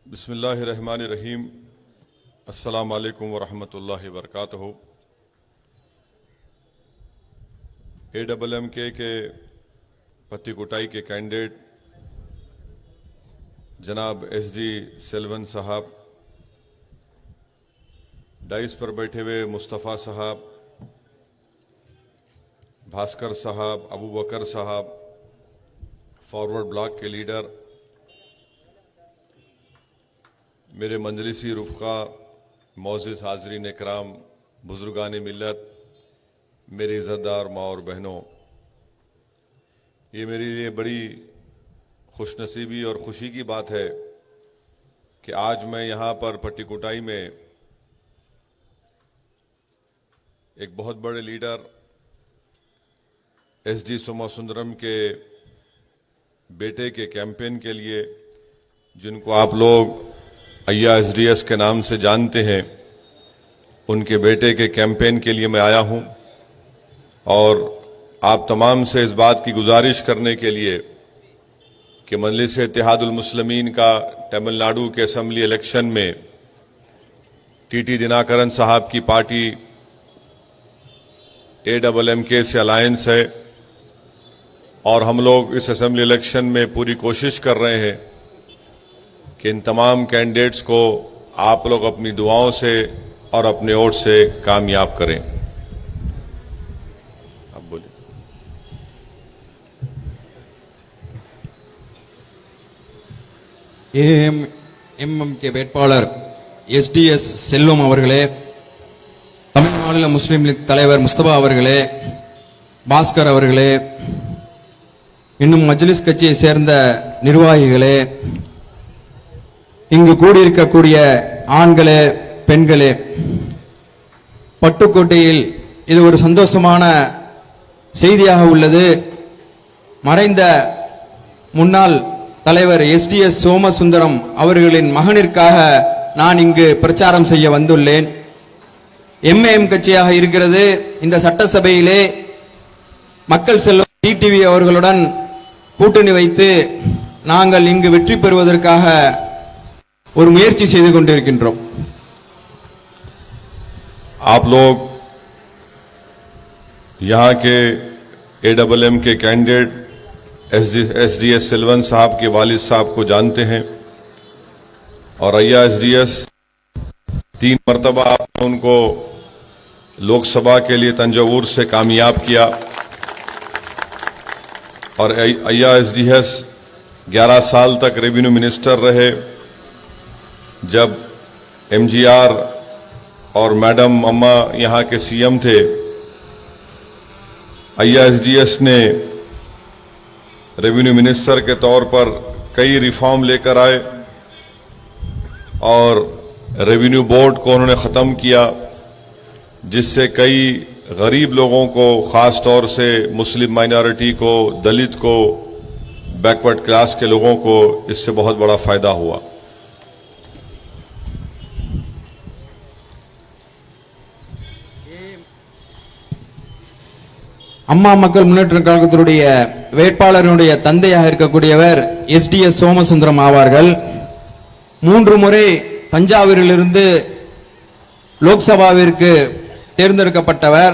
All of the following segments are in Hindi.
बिस्मिल्लाहिर्रहमानिर्रहीम। अस्सलामु अलैकुम वरहमतुल्लाहि वबरकातुहू। AMMK के पत्तीकोटाई के कैंडिडेट जनाब SD सेल्वन साहब, डाइस पर बैठे हुए मुस्तफ़ा साहब, भास्कर साहब, अबू बकर साहब, फॉरवर्ड ब्लॉक के लीडर, मेरे मंजलिसी रुफ़क़ा, मौज़िज़ हाज़रीन इकराम, बुज़ुर्गान मिल्लत, मेरी इज़्ज़तदार माँ और बहनों, ये मेरे लिए बड़ी खुशनसीबी और ख़ुशी की बात है कि आज मैं यहाँ पर पट्टीकोटाई में एक बहुत बड़े लीडर SD सोमासुंदरम के बेटे के कैंपेन के लिए, जिनको आप लोग अय्या SDS के नाम से जानते हैं, उनके बेटे के कैंपेन के लिए मैं आया हूं और आप तमाम से इस बात की गुजारिश करने के लिए कि मजलिस इत्तेहादुल मुस्लिमीन का तमिलनाडु के असेंबली इलेक्शन में TT दिनाकरन साहब की पार्टी AMMK से अलायंस है और हम लोग इस असेंबली इलेक्शन में पूरी कोशिश कर रहे हैं कि इन तमाम कैंडिडेट्स को आप लोग अपनी दुआओं से और अपने वोट से कामयाब करें। अब बोलिए। AMMK வேட்பாளர் SDS செல்வம் அவர்களே, தமிழ் மாநில முஸ்லிம் லீக் தலைவர் முஸ்தபா அவர்களே, பாஸ்கர் அவர்களே, இன்னும் மஜ்லிஸ் கட்சியை சேர்ந்த நிர்வாகிகளே, இங்கு கூடியிருக்கக்கூடிய ஆண்களே, பெண்களே, பட்டுக்கோட்டையில் இது ஒரு சந்தோஷமான செய்தியாக உள்ளது. மறைந்த முன்னாள் தலைவர் SDS சோமசுந்தரம் அவர்களின் மகனிற்காக நான் இங்கு பிரச்சாரம் செய்ய வந்துள்ளேன். MAM கட்சியாக இருக்கிறது. இந்த சட்டசபையிலே மக்கள் செல்வம் TTV அவர்களுடன் கூட்டணி வைத்து நாங்கள் இங்கு வெற்றி பெறுவதற்காக ஒரு முயற்சி செய்து கொண்டிருக்கின்றோம். आप लोग यहाँ के AMMK के कैंडिडेट SDS सेल्वन साहब के वालिद साहब को जानते हैं और अय्या SDS 3 मरतबा आपने उनको लोकसभा के लिए तंजावुर से कामयाब किया और अय्या SDS 11 साल तक रेवेन्यू मिनिस्टर रहे। जब MGR और मैडम अम्मा यहाँ के CM थे, अय्या SDS ने रेवेन्यू मिनिस्टर के तौर पर कई रिफॉर्म लेकर आए और रेवेन्यू बोर्ड को उन्होंने ख़त्म किया, जिससे कई गरीब लोगों को, ख़ास तौर से मुस्लिम माइनॉरिटी को, दलित को, बैकवर्ड क्लास के लोगों को इससे बहुत बड़ा फ़ायदा हुआ। அம்மா மக்கள் முன்னேற்ற கழகத்தினுடைய வேட்பாளருடைய தந்தையாக இருக்கக்கூடியவர் SDS சோமசுந்தரம் ஆவார்கள். 3 முறை தஞ்சாவூரிலிருந்து லோக்சபாவிற்கு தேர்ந்தெடுக்கப்பட்டவர்.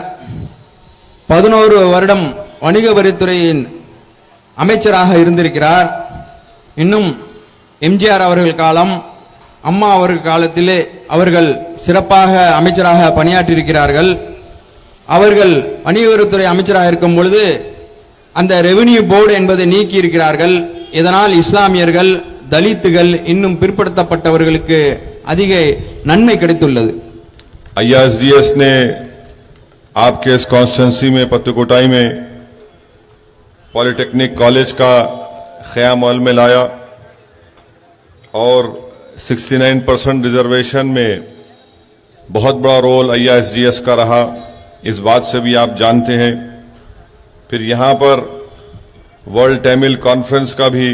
11 வருடம் வணிக வரித்துறையின் அமைச்சராக இருந்திருக்கிறார். இன்னும் MGR அவர்கள் காலம், அம்மா அவர்கள் காலத்திலே அவர்கள் சிறப்பாக அமைச்சராக பணியாற்றியிருக்கிறார்கள். அவர்கள் வணிக வரித்துறை அமைச்சராக இருக்கும் பொழுது அந்த ரெவென்யூ போர்டு என்பதை நீக்கி இருக்கிறார்கள். இதனால் இஸ்லாமியர்கள், दलितகள், இன்னும் பிற்படுத்தப்பட்டவர்களுக்கு அதிக நன்மை கிடைத்துள்ளது. अय्या SDS ने आपके इस कॉन्स्टिट्यूंसी में पत्तीकोटाई में पॉलिटेक्निक कॉलेज का क़याम अमल में लाया और 69% रिजर्वेशन में बहुत बड़ा रोल IRSDS का रहा, इस बात से भी आप जानते हैं। फिर यहाँ पर वर्ल्ड तमिल कॉन्फ्रेंस का भी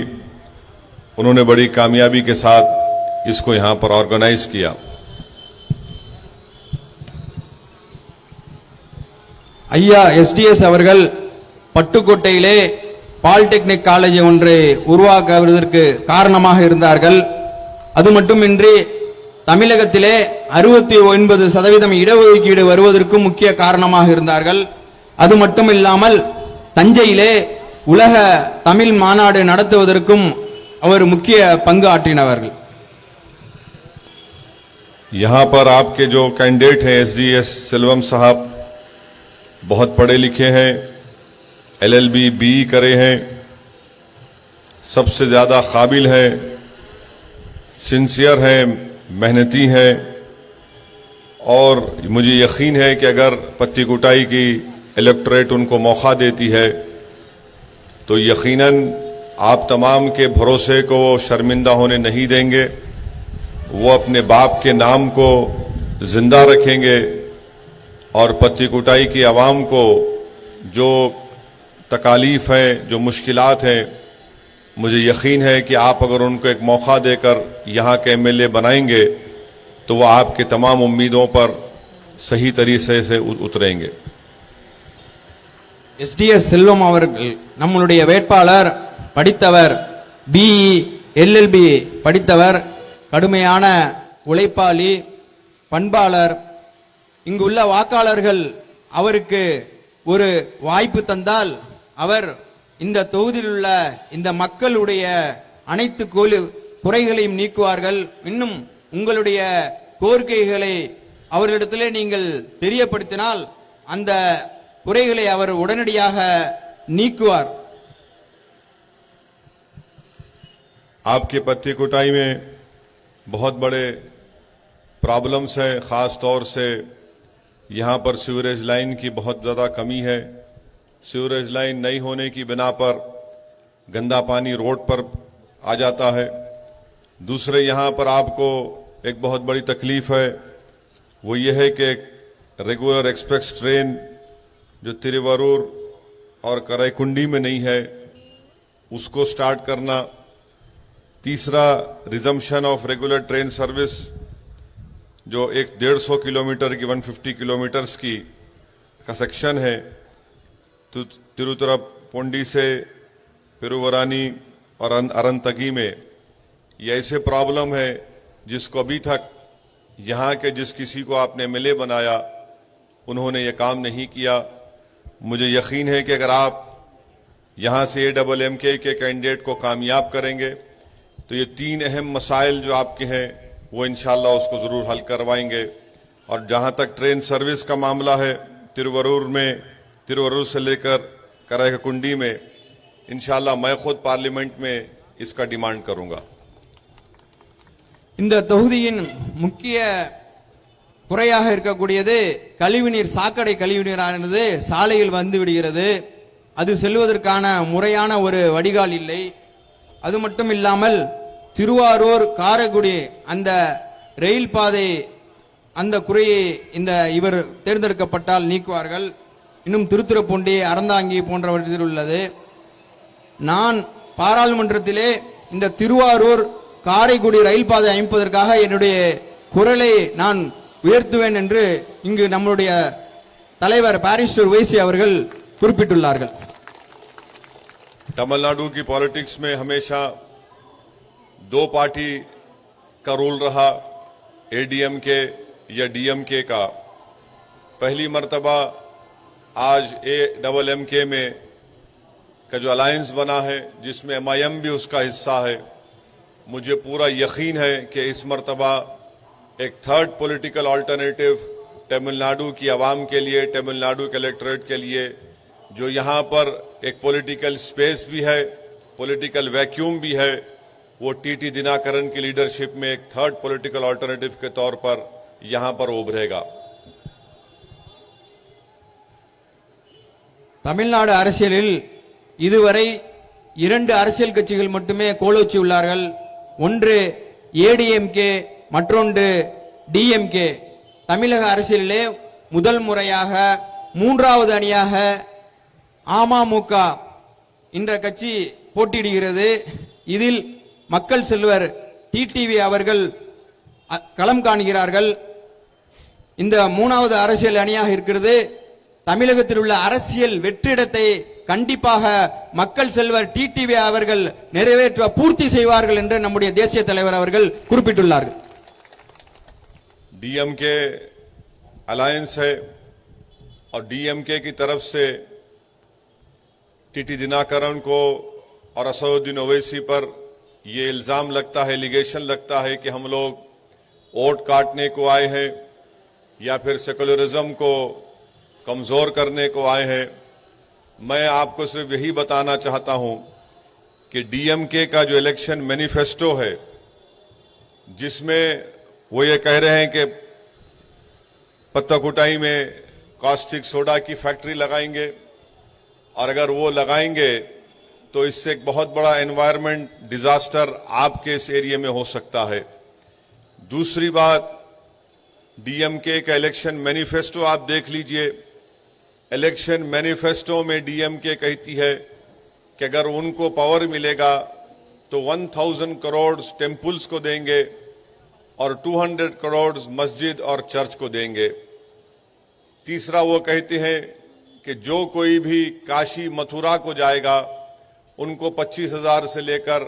उन्होंने बड़ी कामयाबी के साथ इसको यहाँ पर ऑर्गेनाइज किया। ஐயா SDS அவர்கள் பட்டுக்கோட்டையிலே பாலிடெக்னிக் காலேஜ் ஒன்றை உருவாக்குவதற்கு காரணமாக இருந்தார்கள். அது மட்டுமின்றி தமிழகத்திலே 69% இடஒதுக்கீடு வருவதற்கும் முக்கிய காரணமாக இருந்தார்கள். அது மட்டுமில்லாமல் தஞ்சையிலே உலக தமிழ் மாநாடு நடத்துவதற்கும் அவர் முக்கிய பங்கு ஆற்றினவர்கள். यहाँ पर आपके जो कैंडिडेट हैं SDS सेल्वम साहब बहुत पढ़े लिखे हैं, LLB BE करे हैं, सबसे ज़्यादा काबिल हैं, सिंसियर हैं, मेहनती हैं और मुझे यकीन है कि अगर पत्ती कुटाई की इलेक्टोरेट उनको मौका देती है तो यकीनन आप तमाम के भरोसे को वो शर्मिंदा होने नहीं देंगे। वो अपने बाप के नाम को जिंदा रखेंगे और पत्ती कुटाई की आवाम को जो तकालीफ हैं, जो मुश्किलात हैं, मुझे यकीन है कि आप अगर उनको एक मौका देकर यहाँ के MLA बनाएंगे तो वो आपके तमाम उम्मीदों पर सही तरीके से उतरेंगे। SDS செல்வம் அவர்கள் நம்மளுடைய வேட்பாளர், படித்தவர், BE LLB படித்தவர், கடுமையான உழைப்பாளி, பண்பாளர். இங்குள்ள வாக்காளர்கள் அவருக்கு ஒரு வாய்ப்பு தந்தால் அவர் இந்த தொகுதியில் உள்ள இந்த மக்களுடைய அனைத்து குறைகளையும் நீக்குவார்கள். இன்னும் உங்களுடைய கோரிக்கைகளை அவர்களிடத்திலே நீங்கள் தெரியப்படுத்தினால் அந்த குறைகளை அவர் உடனடியாக நீக்குவார். आपके पत्ती कुटाई में बहुत बड़े प्रॉब्लम्स हैं, ख़ास तौर से यहाँ पर सीवरेज लाइन की बहुत ज़्यादा कमी है। सीवरेज लाइन नहीं होने की बिना पर गंदा पानी रोड पर आ जाता है। दूसरे यहाँ पर आपको एक बहुत बड़ी तकलीफ है, वो ये है कि रेगुलर एक्सप्रेस ट्रेन जो तिरुवरूर और कराईकुंडी में नहीं है उसको स्टार्ट करना। तीसरा, resumption of regular train service जो 150 किलोमीटर की 150 किलोमीटर्स की का सेक्शन है, तो तिरुचिरापल्ली से पेरुवरानी और अरंतगी में ये ऐसे प्रॉब्लम है जिसको अभी तक यहाँ के जिस किसी को आपने MLA बनाया उन्होंने ये काम नहीं किया। मुझे यकीन है कि अगर आप यहाँ से AMMK के कैंडिडेट को कामयाब करेंगे तो ये 3 अहम मसाइल जो आपके हैं वो इंशाल्लाह उसको ज़रूर हल करवाएंगे। और जहाँ तक ट्रेन सर्विस का मामला है, तिरुवरूर से लेकर कराईकुंडी में इंशाल्लाह मैं खुद पार्लियामेंट में इसका डिमांड करूंगा। இந்த தொகுதியின் முக்கிய குறையாக இருக்கக்கூடியது கழிவுநீர், சாக்கடை கழிவுநீரானது சாலையில் வந்து விடுகிறது. அது செல்வதற்கான முறையான ஒரு வடிகால் இல்லை. அது மட்டும் இல்லாமல் திருவாரூர் காரைக்குடி அந்த ரயில் பாதை அந்த குறையை இந்த இவர் தேர்ந்தெடுக்கப்பட்டால் நீக்குவார்கள். இன்னும் திருத்துறைப்பூண்டி, அறந்தாங்கி போன்றவற்றில் உள்ளது. நான் பாராளுமன்றத்திலே இந்த திருவாரூர் காரைக்குடி ரயில் பாதை அமைப்பதற்காக என்னுடைய குரலை நான் உயர்த்துவேன் என்று இங்கு நம்முடைய தலைவர் பாரிஸ்டர் வைசி அவர்கள் குறிப்பிட்டுள்ளார்கள். तमिलनाडु की पॉलिटिक्स में हमेशा 2 पार्टी का रूल रहा, ADMK या DMK का। पहली मर्तबा आज AMMK में का जो अलायंस बना है जिसमें MIM भी उसका हिस्सा है। मुझे पूरा यकीन है कि इस मर्तबा एक थर्ड पॉलिटिकल अल्टरनेटिव तमिलनाडु की आवाम के लिए, तमिलनाडु के इलेक्टोरेट के लिए, जो यहाँ पर एक पॉलिटिकल स्पेस भी है, पॉलिटिकल वैक्यूम भी है, वो TT दिनाकरन की लीडरशिप में एक थर्ड पॉलिटिकल अल्टरनेटिव के तौर पर यहाँ पर उभरेगा। தமிழ்நாடு அரசியலில் இதுவரை 2 அரசியல் கட்சிகள் மட்டுமே கோலோச்சி உள்ளார்கள். ஒன்று ஏடிஎம்கே, மற்றொன்று டிஎம்கே. தமிழக அரசியலிலே முதல் முறையாக 3வது அணியாக அமமுக என்ற கட்சி போட்டியிடுகிறது. இதில் மக்கள் செல்வர் டிடிவி அவர்கள் களம் காண்கிறார்கள். இந்த 3வது அரசியல் அணியாக இருக்கிறது. தமிழகத்தில் உள்ள அரசியல் வெற்றிடத்தை கண்டிப்பாக மக்கள் செல்வர் டிடிவி அவர்கள் நிறைவேற்ற பூர்த்தி செய்வார்கள் என்று நம்முடைய தேசிய தலைவர் அவர்கள் குறிப்பிட்டுள்ளார்கள். डीएमके अलायंस है और डीएमके की तरफ से टीटी दिनाकरण को और असदुद्दीन ओवैसी पर ये इल्जाम लगता है, एलिगेशन लगता है कि हम लोग वोट काटने को आए हैं या फिर सेकुलरिज्म को कमजोर करने को आए हैं। मैं आपको सिर्फ यही बताना चाहता हूं कि डीएमके का जो इलेक्शन मैनिफेस्टो है, जिसमें वो ये कह रहे हैं कि पत्ताकुटाई में कास्टिक सोडा की फैक्ट्री लगाएंगे और अगर वो लगाएंगे तो इससे एक बहुत बड़ा एनवायरमेंट डिजास्टर आपके इस एरिया में हो सकता है। दूसरी बात, डीएमके का इलेक्शन मैनिफेस्टो आप देख लीजिए। इलेक्शन मैनिफेस्टो में डीएमके कहती है कि अगर उनको पावर मिलेगा तो 1000 करोड़ टेम्पल्स को देंगे और 200 करोड़ मस्जिद और चर्च को देंगे। तीसरा वो कहते हैं कि जो कोई भी काशी मथुरा को जाएगा उनको 25,000 से लेकर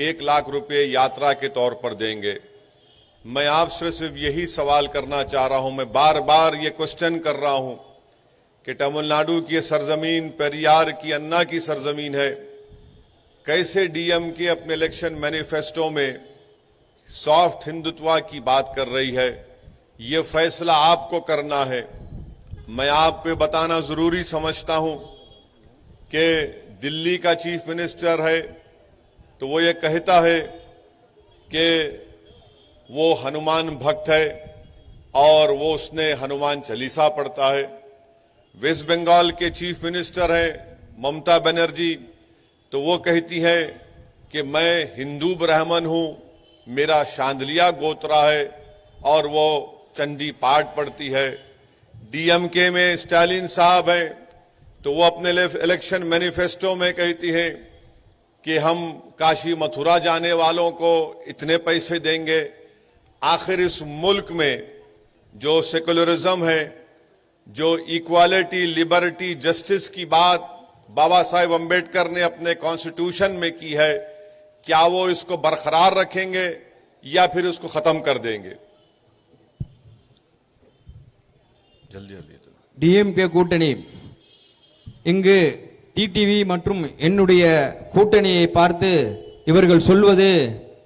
1 लाख रुपए यात्रा के तौर पर देंगे। मैं आपसे सिर्फ यही सवाल करना चाह रहा हूं, मैं बार बार ये क्वेश्चन कर रहा हूं कि तमिलनाडु की सरजमीन पेरियार की अन्ना की सरजमीन है, कैसे डीएमके अपने इलेक्शन मैनिफेस्टो में सॉफ्ट हिंदुत्व की बात कर रही है। ये फैसला आपको करना है। मैं आपको बताना जरूरी समझता हूं कि दिल्ली का चीफ मिनिस्टर है तो वो ये कहता है कि वो हनुमान भक्त है और वो उसने हनुमान चालीसा पढ़ता है। वेस्ट बंगाल के चीफ मिनिस्टर है ममता बनर्जी, तो वो कहती है कि मैं हिंदू ब्राह्मण हूं, मेरा शांदलिया गोत्रा है और वो चंडी पाठ पढ़ती है। डीएमके में स्टालिन साहब हैं तो वो अपने इलेक्शन मैनिफेस्टो में कहती है कि हम काशी मथुरा जाने वालों को इतने पैसे देंगे। आखिर इस मुल्क में जो सेकुलरिज्म है, जो इक्वालिटी, लिबर्टी, जस्टिस की बात बाबा साहेब अंबेडकर ने अपने कॉन्स्टिट्यूशन में की है, क्या वो इसको बरकरार रखेंगे या फिर उसको खत्म कर देंगे? जल्दी जल्दी। டிஎம்கே கூட்டணி இங்கு டிடிவி மற்றும் என்னுடைய கூட்டணியை பார்த்து இவர்கள் சொல்வது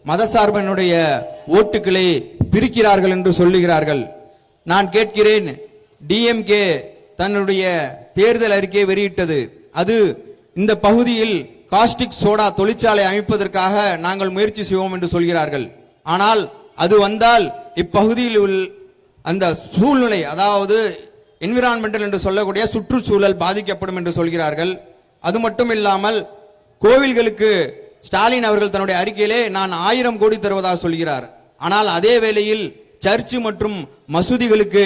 மதசார்பனுடைய ஓட்டுகளை பிரிக்கிறார்கள் என்று சொல்லுகிறார்கள். நான் கேட்கிறேன், டிஎம்கே தன்னுடைய தேர்தல் அறிக்கையை வெளியிட்டது. அது இந்த பகுதியில் காஸ்டிக் சோடா தொழிற்சாலை அமைப்பதற்காக நாங்கள் முயற்சி செய்வோம் என்று சொல்கிறார்கள். ஆனால் அது வந்தால் இப்பகுதியில் உள்ள அந்த சூழ்நிலை, அதாவது என்விரான்மெண்டல் என்று சொல்லக்கூடிய சுற்றுச்சூழல் பாதிக்கப்படும் என்று சொல்கிறார்கள். அது மட்டும் இல்லாமல் கோவில்களுக்கு ஸ்டாலின் அவர்கள் தன்னுடைய அறிக்கையிலே நான் 1000 கோடி தருவதாக சொல்கிறார். ஆனால் அதே வேளையில் சர்ச்சு மற்றும் மசூதிகளுக்கு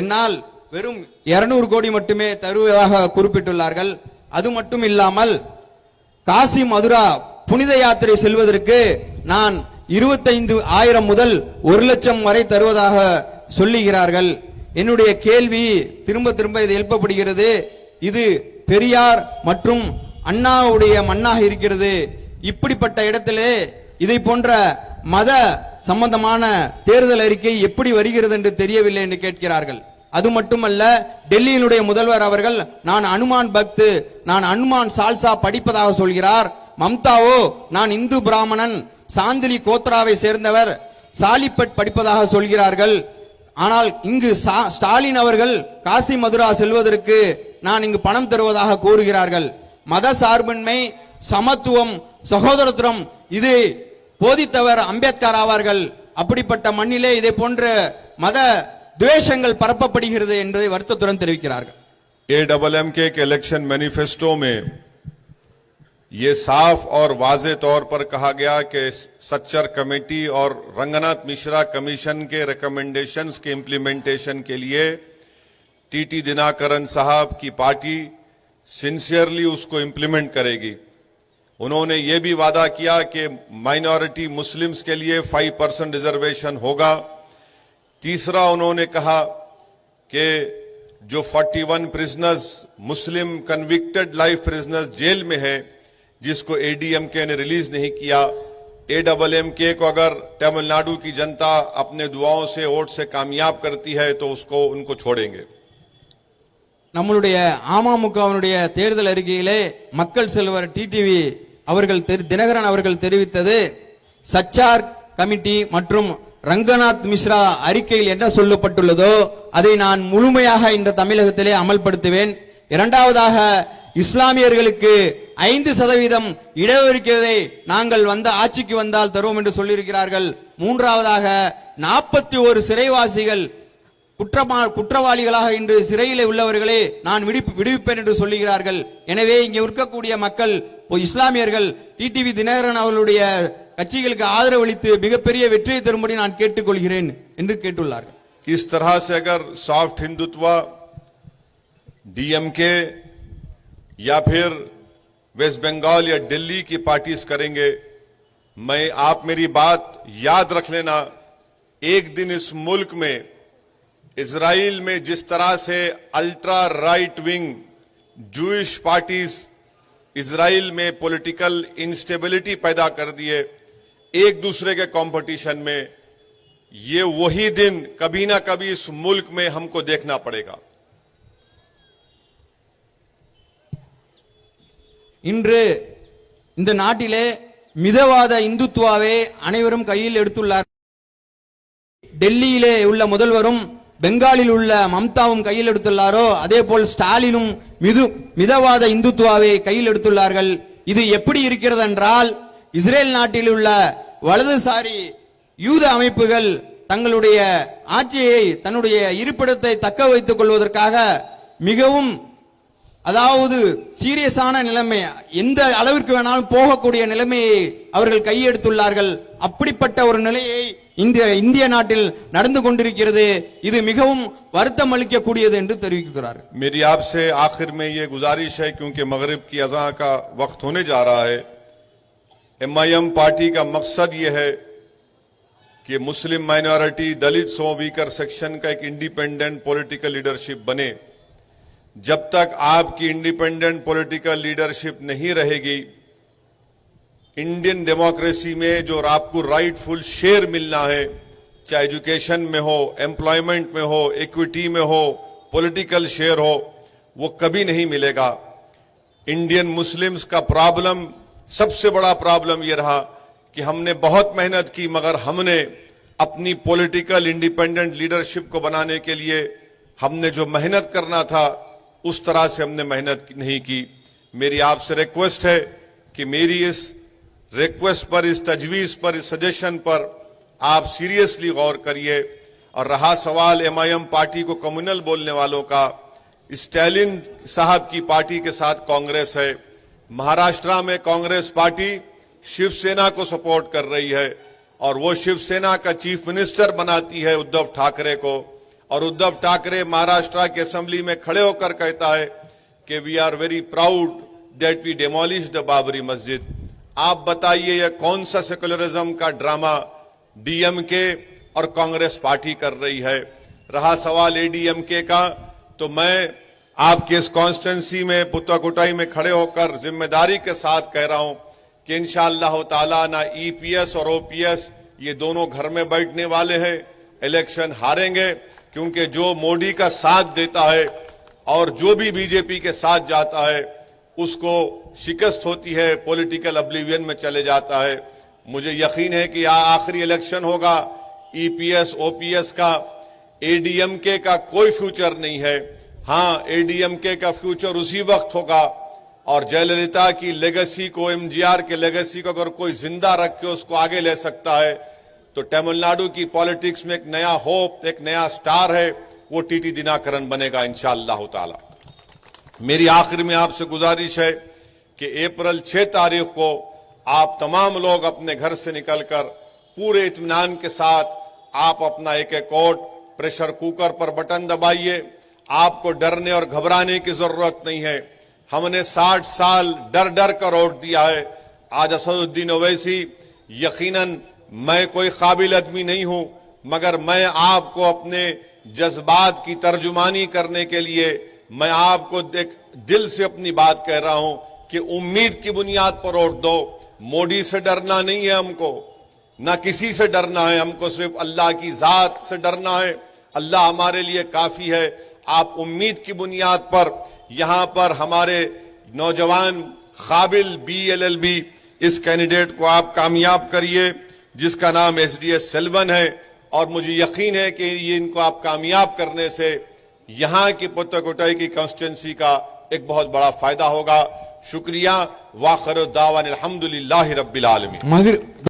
என்னால் வெறும் 200 கோடி மட்டுமே தருவதாக குறிப்பிட்டுள்ளார்கள். அது மட்டும் இல்லாமல் காசி மதுரா புனித யாத்திரை செல்வதற்கு நான் 25,000 முதல் 1 லட்சம் வரை தருவதாக சொல்லுகிறார்கள். என்னுடைய கேள்வி திரும்ப திரும்ப இது எழுப்பப்படுகிறது. இது பெரியார் மற்றும் அண்ணாவுடைய மண்ணாக இருக்கிறது. இப்படிப்பட்ட இடத்திலே இதை போன்ற மத சம்பந்தமான தேர்தல் அறிக்கை எப்படி வருகிறது என்று தெரியவில்லை என்று கேட்கிறார்கள். அது மட்டுமல்ல, டெல்லியினுடைய முதல்வர் அவர்கள் நான் அனுமான் பக்து, நான் அனுமான் சால்சா படிப்பதாக சொல்கிறார். மம்தாவோ நான் இந்து பிராமணன், சாந்திலி கோத்ராவை சேர்ந்தவர், சாலிப்பட் படிப்பதாக சொல்கிறார்கள். ஆனால் இங்கு ஸ்டாலின் அவர்கள் காசி மதுரா செல்வதற்கு நான் இங்கு பணம் தருவதாக கூறுகிறார்கள். மத சார்பின்மை, சமத்துவம், சகோதரத்துவம் இது போதித்தவர் அம்பேத்கர் ஆவார்கள். அப்படிப்பட்ட மண்ணிலே இதை போன்ற மத द्वेषங்கள் பரப்பப்படுகிறது என்பதை வருத்தத்துடன் தெரிவிக்கிறார்கள். एएमके के इलेक्शन मैनिफेस्टो में ये साफ और वाजे तौर पर कहा गया कि सच्चर कमेटी और रंगनाथ मिश्रा कमीशन के रिकमेंडेशंस के इम्प्लीमेंटेशन के लिए टीटी दिनाकरन साहब की पार्टी सिंसियरली उसको इम्प्लीमेंट करेगी। उन्होंने ये भी वादा किया कि माइनॉरिटी मुस्लिम्स के लिए 5% रिजर्वेशन होगा। तीसरा, उन्होंने कहा कि जो 41 प्रिजनर्स मुस्लिम कन्विक्टेड लाइफ प्रिजनर्स जेल में है, जिसको एडीएमके ने रिलीज नहीं किया, एडब्ल्यूएमके को अगर तमिलनाडु की जनता अपने दुआओं से वोट से कामयाब करती है तो उसको उनको छोड़ेंगे। நம்மளுடைய அமமுகவினுடைய தேர்தல் அறிக்கையிலே மக்கள் செல்வர் டிடிவி அவர்கள் தினகரன் அவர்கள் தெரிவித்தது, சச்சார் கமிட்டி மற்றும் ரங்கநாத் மிஸ்ரா அறிக்கையில் என்ன சொல்லப்பட்டுள்ளதோ அதை நான் முழுமையாக இந்த தமிழகத்திலே அமல்படுத்துவேன். இரண்டாவதாக, இஸ்லாமியர்களுக்கு 5% இடஒதுக்கீட்டை நாங்கள் ஆட்சிக்கு வந்தால் தருவோம் என்று சொல்லியிருக்கிறார்கள். மூன்றாவதாக, 41 சிறைவாசிகள் குற்றவாளிகளாக இன்று சிறையில் உள்ளவர்களே நான் விடுவிப்பேன் என்று சொல்லுகிறார்கள். எனவே இங்கே இருக்கக்கூடிய மக்கள் இஸ்லாமியர்கள் டிடிவி தினகரன் அவர்களுடைய கட்சிகளுக்கு ஆதரவு அளித்து மிகப்பெரிய வெற்றியை தரும்படி நான் கேட்டுக்கொள்கிறேன் என்று கேட்டுள்ளார்கள். इस तरह से अगर सॉफ्ट हिंदुत्व डीएमके या फिर वेस्ट बंगाल या दिल्ली की पार्टीज करेंगे, आप मेरी बात याद रख लेना, एक दिन इस मुल्क में इजराइल में जिस तरह से ultra right wing Jewish parties Israel में पॉलिटिकल इंस्टेबिलिटी पैदा कर दिए एक दूसरे के कंपटीशन में, ये वही दिन कभी ना कभी इस मुल्क में हमको देखना पड़ेगा। இன்று இந்த நாட்டிலே மிதவாத இந்துத்துவாவை அனைவரும் கையில் எடுத்துள்ளார். டெல்லியிலே உள்ள முதல்வரும் பெங்காலில் உள்ள மம்தாவும் கையில் எடுத்துள்ளாரோ அதே போல் ஸ்டாலினும் மிதவாத இந்துத்துவாவை கையில் எடுத்துள்ளார்கள். இது எப்படி இருக்கிறது என்றால், இஸ்ரேல் நாட்டில் உள்ள வலதுசாரி யூத அமைப்புகள் தங்களுடைய ஆட்சியை தன்னுடைய இருப்பிடத்தை தக்க வைத்துக் கொள்வதற்காக மிகவும் அதாவது சீரியஸான நிலைமை, எந்த அளவிற்கு வேணாலும் போகக்கூடிய நிலைமையை அவர்கள் கையெடுத்துள்ளார்கள். அப்படிப்பட்ட ஒரு நிலையை இந்திய நாட்டில் நடந்து கொண்டிருக்கிறது. இது மிகவும் வருத்தம் அளிக்கக்கூடியது என்று தெரிவிக்கிறார்கள். मेरी आपसे आखिर में ये गुजारिश है, क्योंकि मगरिब की अज़ां का वक्त होने जा रहा है, एमआईएम पार्टी का मकसद ये है कि मुस्लिम माइनॉरिटी, दलित वीकर सेक्शन का एक इंडिपेंडेंट पॉलिटिकल लीडरशिप बने। जब तक आपकी इंडिपेंडेंट पॉलिटिकल लीडरशिप नहीं रहेगी, इंडियन डेमोक्रेसी में जो आपको राइटफुल शेयर मिलना है, चाहे एजुकेशन में हो, एम्प्लॉयमेंट में हो, इक्विटी में हो, पॉलिटिकल शेयर हो, वो कभी नहीं मिलेगा। इंडियन मुस्लिम्स का प्रॉब्लम, सबसे बड़ा प्रॉब्लम ये रहा कि हमने बहुत मेहनत की, मगर हमने अपनी पॉलिटिकल इंडिपेंडेंट लीडरशिप को बनाने के लिए हमने जो मेहनत करना था उस तरह से हमने मेहनत नहीं की। मेरी आपसे रिक्वेस्ट है कि मेरी इस रिक्वेस्ट पर, इस तजवीज पर, इस सजेशन पर आप सीरियसली गौर करिए। और रहा सवाल एमआईएम पार्टी को कम्युनल बोलने वालों का, स्टालिन साहब की पार्टी के साथ कांग्रेस है। महाराष्ट्र में कांग्रेस पार्टी शिवसेना को सपोर्ट कर रही है और वो शिवसेना का चीफ मिनिस्टर बनाती है उद्धव ठाकरे को, और उद्धव ठाकरे महाराष्ट्र की असेंबली में खड़े होकर कहता है कि we are very proud that we demolish the Babri Masjid. आप बताइए यह कौन सा सेकुलरिज्म का ड्रामा डीएमके और कांग्रेस पार्टी कर रही है। रहा सवाल एडीएमके का, तो मैं आपके इस कॉन्स्टिट्यूंसी में पुत्ताकोटाई में खड़े होकर जिम्मेदारी के साथ कह रहा हूं कि इंशाअल्लाह ताला ना ईपीएस और ओपीएस ये दोनों घर में बैठने वाले हैं, इलेक्शन हारेंगे, क्योंकि जो मोदी का साथ देता है और जो भी बीजेपी के साथ जाता है उसको शिकस्त होती है, पॉलिटिकल ऑब्लिवियन में चले जाता है। मुझे यकीन है कि आखिरी इलेक्शन होगा, ईपीएस ओपीएस का, एडीएमके का कोई फ्यूचर नहीं है। हां, एडीएमके का फ्यूचर उसी वक्त होगा और जयललिता की लेगेसी को, एमजीआर के लेगेसी को अगर कोई जिंदा रख के उसको आगे ले सकता है तो तमिलनाडु की पॉलिटिक्स में एक नया होप, एक नया स्टार है, वो टीटी दिनाकरन बनेगा इंशाअल्लाह ताला। मेरी आखिर में आपसे गुजारिश है कि अप्रैल 6 तारीख को आप तमाम लोग अपने घर से निकलकर पूरे इत्मीनान के साथ आप अपना एक एक वोट प्रेशर कुकर पर बटन दबाइए। आपको डरने और घबराने की जरूरत नहीं है। हमने 60 साल डर डर कर वोट दिया है। आज असदुद्दीन ओवैसी, यकीनन मैं कोई काबिल आदमी नहीं हूं, मगर मैं आपको अपने जज्बात की तर्जुमानी करने के लिए मैं आपको एक दिल से अपनी बात कह रहा हूं कि उम्मीद की बुनियाद पर वोट दो। मोदी से डरना नहीं है हमको, ना किसी से डरना है, हमको सिर्फ अल्लाह की जात से डरना है। अल्लाह हमारे लिए काफी है। आप उम्मीद की बुनियाद पर यहां पर हमारे नौजवान काबिल BLLB इस कैंडिडेट को आप कामयाब करिए, जिसका नाम SDS सेल्वन है, और मुझे यकीन है कि ये इनको आप कामयाब करने से यहां की पुत्तकोटाई की कॉन्स्टिट्यूंसी का एक बहुत बड़ा फायदा होगा। शुक्रिया। वाखिर दावान अल्हम्दुलिल्लाहि रब्बिल आलमीन।